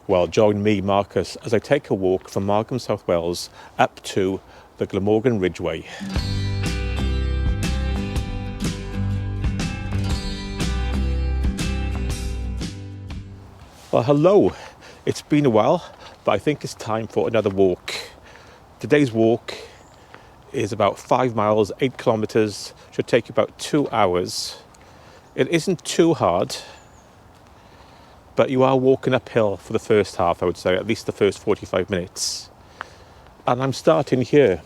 Well, join me, Marcus, as I take a walk from Margam, South Wales, up to the Glamorgan Ridgeway. Well, hello. It's been a while, but I think it's time for another walk. Today's walk is about 5 miles, 8 kilometres, should take you about 2 hours. It isn't too hard, but you are walking uphill for the first half, I would say, at least the first 45 minutes. And I'm starting here,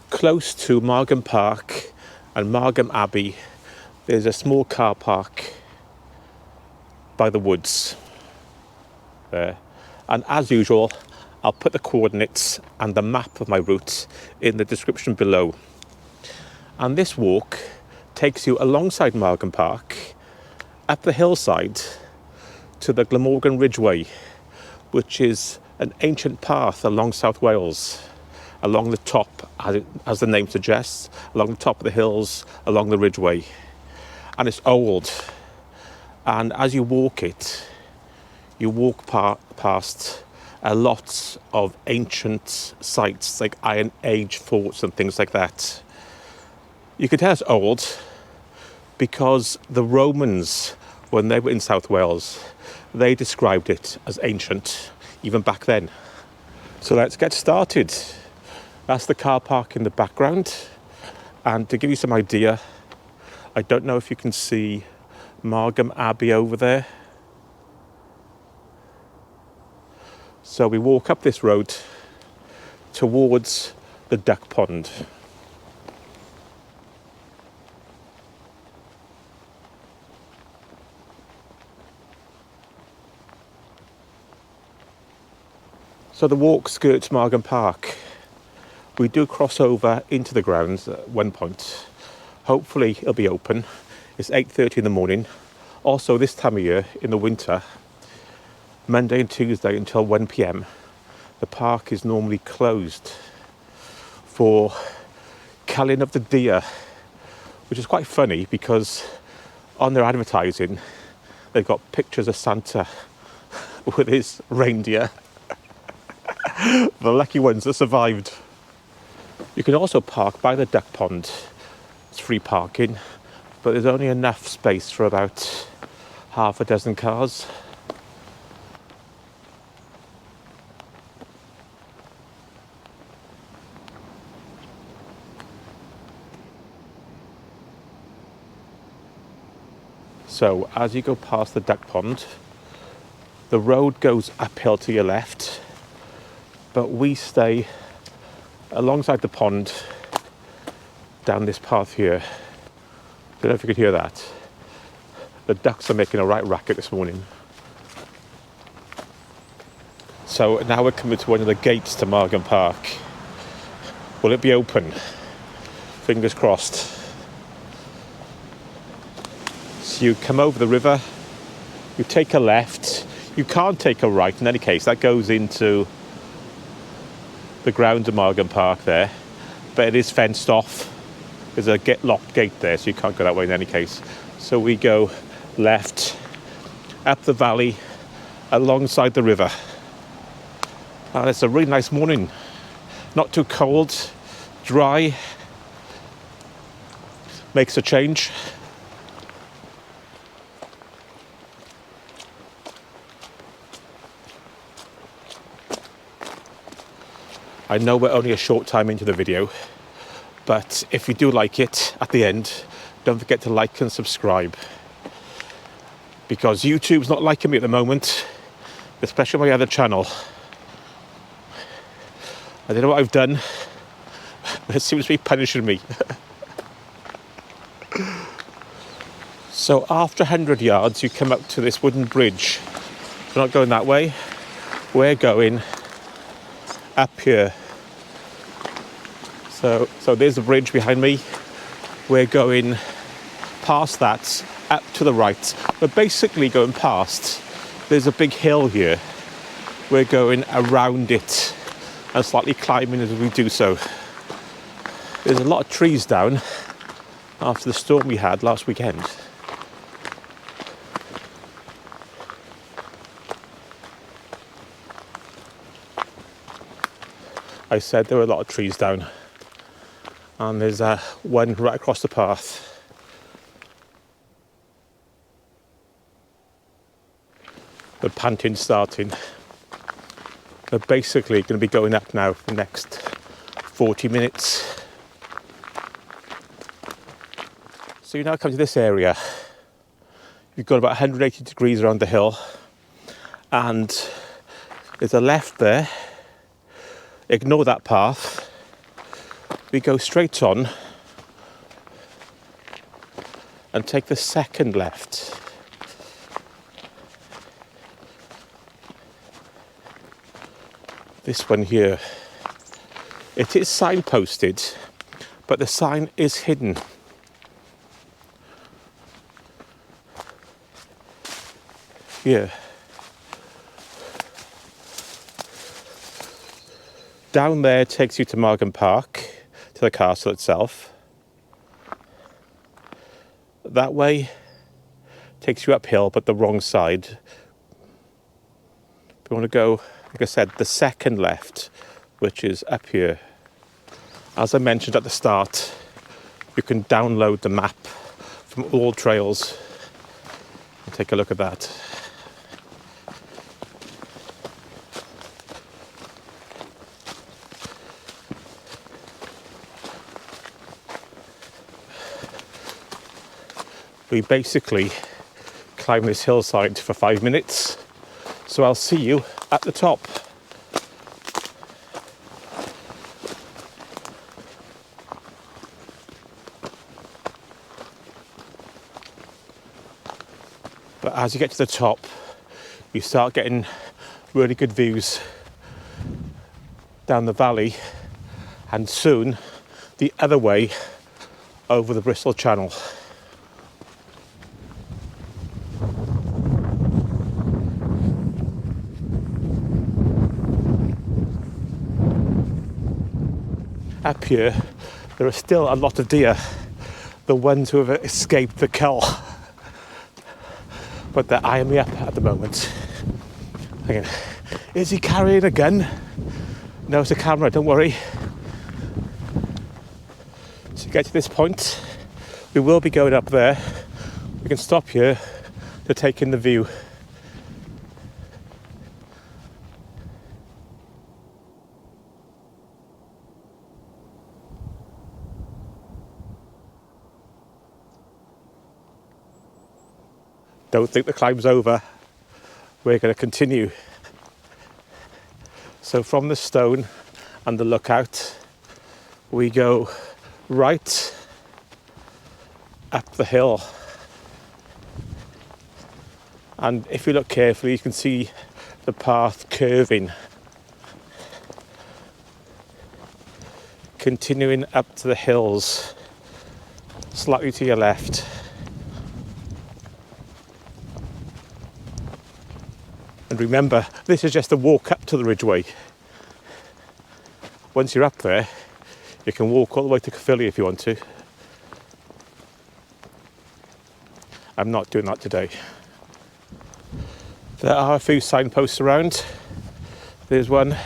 close to Margam Park and Margam Abbey. There's a small car park by the woods there. And as usual, I'll put the coordinates and the map of my route in the description below. And this walk takes you alongside Margam Park, up the hillside to the Glamorgan Ridgeway, which is an ancient path along South Wales, along the top, as the name suggests, along the top of the hills, along the Ridgeway. And it's old. And as you walk it, you walk past a lot of ancient sites, like Iron Age forts and things like that. You can tell it's old because the Romans, when they were in South Wales, they described it as ancient, even back then. So let's get started. That's the car park in the background. And to give you some idea, I don't know if you can see Margam Abbey over there. So we walk up this road towards the duck pond. So the walk skirts Margam Park. We do cross over into the grounds at one point. Hopefully it'll be open. It's 8:30 in the morning. Also this time of year, in the winter, Monday and Tuesday until 1 p.m, the park is normally closed for culling of the deer, which is quite funny because on their advertising, they've got pictures of Santa with his reindeer. The lucky ones that survived. You can also park by the duck pond. It's free parking, but there's only enough space for about half a dozen cars. So as you go past the duck pond, the road goes uphill to your left, but we stay alongside the pond down this path here. Don't know if you can hear that. The ducks are making a right racket this morning. So now we're coming to one of the gates to Margam Park. Will it be open? Fingers crossed. So you come over the river, you take a left. You can't take a right in any case. That goes into the grounds of Margam Park there, but it is fenced off. There's a locked gate there, so you can't go that way in any case. So we go left, up the valley, alongside the river. And it's a really nice morning. Not too cold, dry. Makes a change. I know we're only a short time into the video, but if you do like it at the end, don't forget to like and subscribe. Because YouTube's not liking me at the moment, especially my other channel. I don't know what I've done, but it seems to be punishing me. So after 100 yards, you come up to this wooden bridge. We're not going that way, we're going up here. So there's the bridge behind me. We're going past that, up to the right. We're basically going past. There's a big hill here. We're going around it and slightly climbing as we do so. There's a lot of trees down after the storm we had last weekend. I said there were a lot of trees down, and there's one right across the path. The panting's starting. We're basically going to be going up now for the next 40 minutes. So you now come to this area. You've got about 180 degrees around the hill, and there's a left there. Ignore that path. We go straight on and take the second left. This one here. It is signposted, but the sign is hidden. Here. Down there takes you to Margam Park, to the castle itself. That way takes you uphill, but the wrong side. We want to go, like I said, the second left, which is up here. As I mentioned at the start, you can download the map from all trails and take a look at that. We basically climb this hillside for 5 minutes, so I'll see you at the top. But as you get to the top, you start getting really good views down the valley, and soon the other way over the Bristol Channel. Up here, there are still a lot of deer, the ones who have escaped the cull, but they're eyeing me up at the moment. Thinking, is he carrying a gun? No, it's a camera, don't worry. To get to this point, we will be going up there. We can stop here to take in the view. Don't think the climb's over. We're going to continue. So from the stone and the lookout, we go right up the hill. And if you look carefully, you can see the path curving, continuing up to the hills, slightly to your left. And remember, this is just a walk up to the Ridgeway. Once you're up there, you can walk all the way to Caerphilly if you want to. I'm not doing that today. There are a few signposts around. There's one.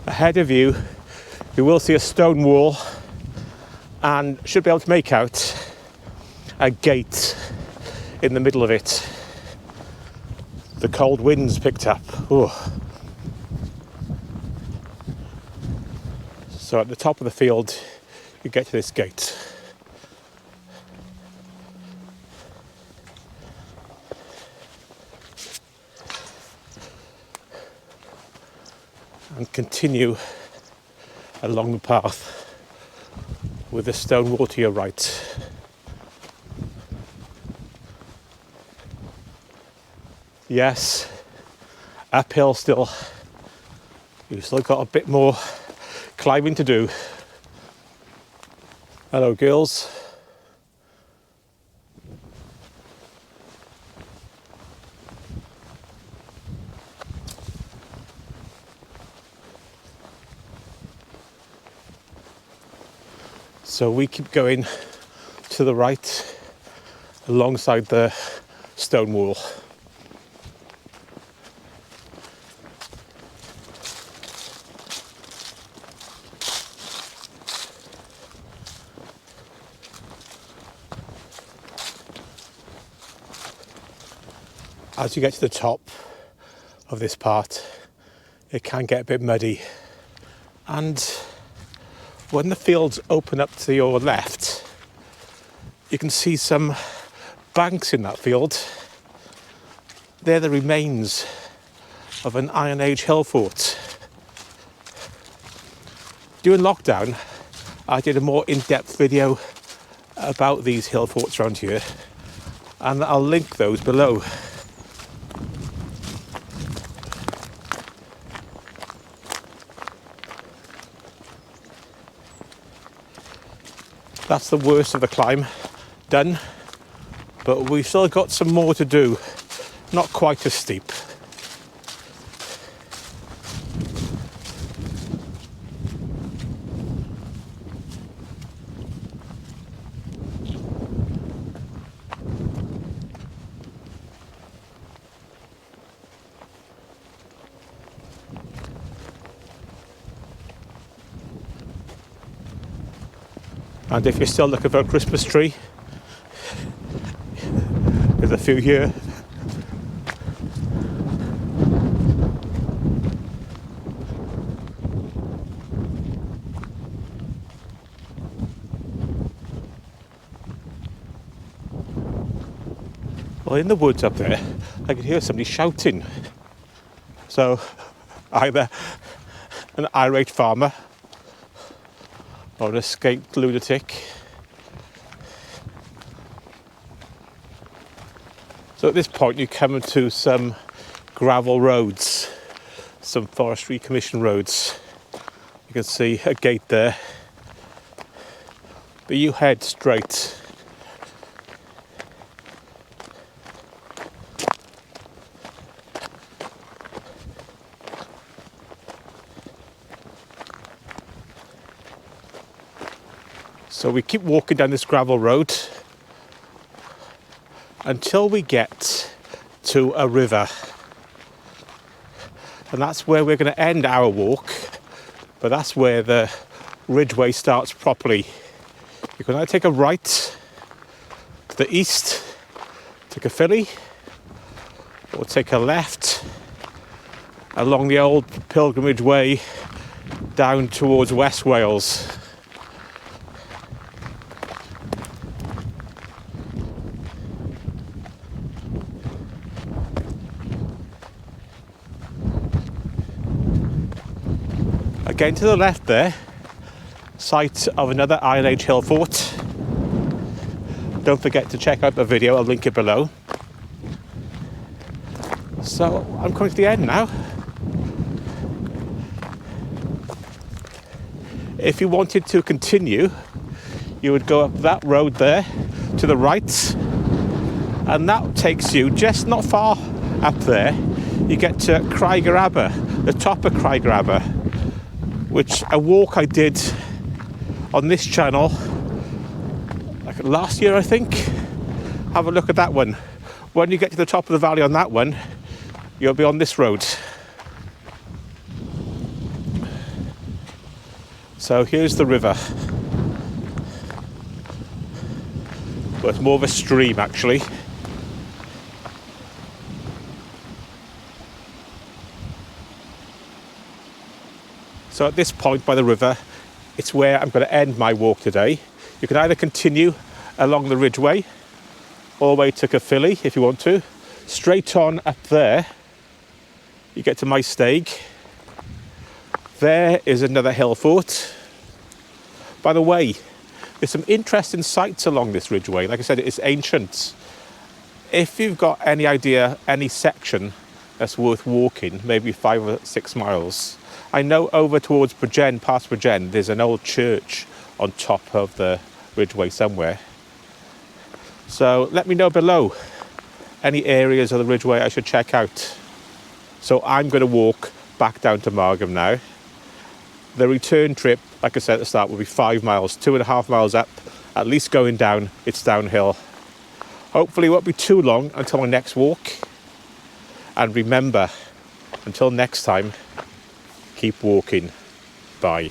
Ahead of you, you will see a stone wall and should be able to make out a gate in the middle of it. The cold wind's picked up. Ooh. So at the top of the field, you get to this gate. And continue along the path with the stone wall to your right. Yes, uphill still. You've still got a bit more climbing to do. Hello, girls. So we keep going to the right. alongside the stone wall. As you get to the top of this part, it can get a bit muddy, and when the fields open up to your left, you can see some banks in that field. They're the remains of an Iron Age hill fort. During lockdown, I did a more in-depth video about these hill forts around here, and I'll link those below. That's the worst of the climb done, but we've still got some more to do, not quite as steep. And if you're still looking for a Christmas tree, there's a few here. Well, in the woods up there, I could hear somebody shouting. So, either an irate farmer or an escaped lunatic. So at this point you come into some gravel roads, some Forestry Commission roads. You can see a gate there, but you head straight. So we keep walking down this gravel road until we get to a river. And that's where we're going to end our walk, but that's where the ridgeway starts properly. You can either take a right to the east to Caerphilly, or take a left along the old pilgrimage way down towards West Wales. Again to the left there, site of another Iron Age hill fort. Don't forget to check out the video, I'll link it below. So I'm coming to the end now. If you wanted to continue, you would go up that road there to the right, and that takes you just not far up there. You get to Craig Yr Aber, the top of Craig Yr Aber, which a walk I did on this channel like last year, I think. Have a look at that one. When you get to the top of the valley on that one, you'll be on this road. So here's the river. Well, it's more of a stream actually. So at this point by the river, it's where I'm going to end my walk today. You can either continue along the ridgeway all the way to Caerphilly if you want to. Straight on up there, you get to my stag. There is another hill fort. By the way, there's some interesting sites along this ridgeway. Like I said, it's ancient. If you've got any idea, any section that's worth walking, maybe 5 or 6 miles, I know over towards Bridgen, past Bridgen, there's an old church on top of the ridgeway somewhere. So let me know below any areas of the ridgeway I should check out. So I'm going to walk back down to Margam now. The return trip, like I said at the start, will be 5 miles, 2.5 miles up, at least going down, it's downhill. Hopefully it won't be too long until my next walk. And remember, until next time, keep walking. Bye.